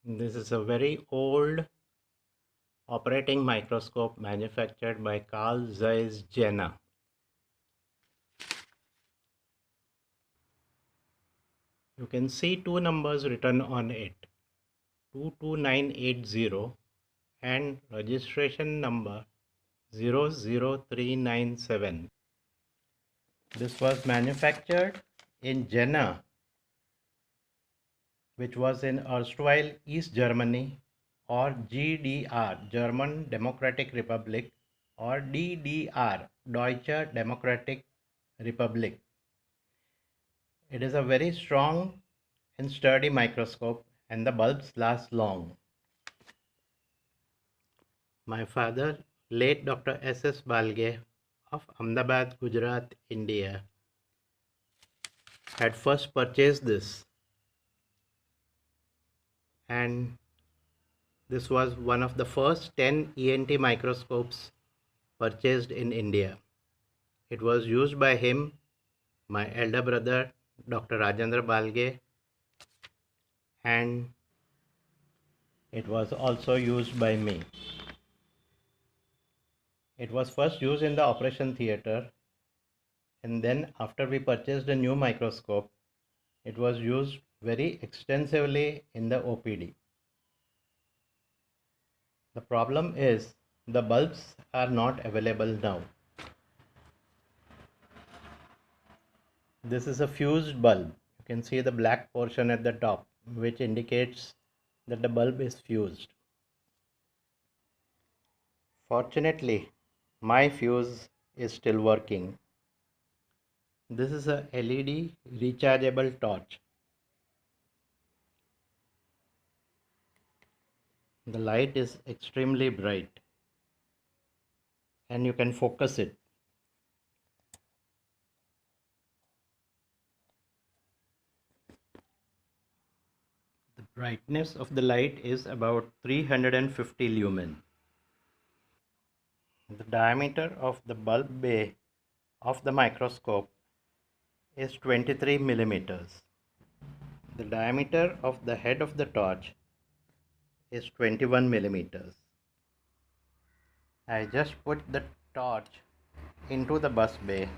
This is a very old operating microscope manufactured by Zeiss Jena. You can see two numbers written on it, 22980 and registration number 00397. This was manufactured in Jena, which was in erstwhile East Germany, or GDR, German Democratic Republic, or DDR, Deutsche Democratic Republic. It is a very strong and sturdy microscope, and the bulbs last long. My father, late Dr. S.S. Balge of Ahmedabad, Gujarat, India, had first purchased this, and this was one of the first 10 ENT microscopes purchased in India. It was used by him, my elder brother, Dr. Rajendra Balge, and it was also used by me. It was first used in the operation theater, and then after we purchased a new microscope, it was used very extensively in the OPD. The problem is the bulbs are not available now. This is a fused bulb. You can see the black portion at the top, which indicates that the bulb is fused. Fortunately, my fuse is still working. This is a LED rechargeable torch. The light is extremely bright and you can focus it. The brightness of the light is about 350 lumen. The diameter of the bulb bay of the microscope is 23 millimeters. The diameter of the head of the torch is 21 millimeters. I just put the torch into the bus bay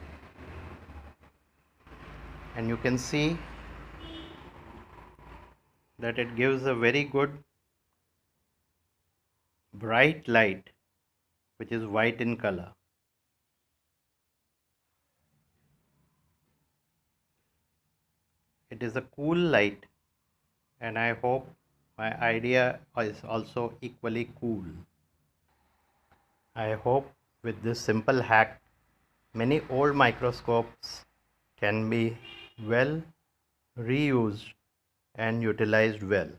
and you can see that it gives a very good bright light which is white in color. It is a cool light and I hope my idea is also equally cool. I hope with this simple hack many old microscopes can be well reused and utilized well.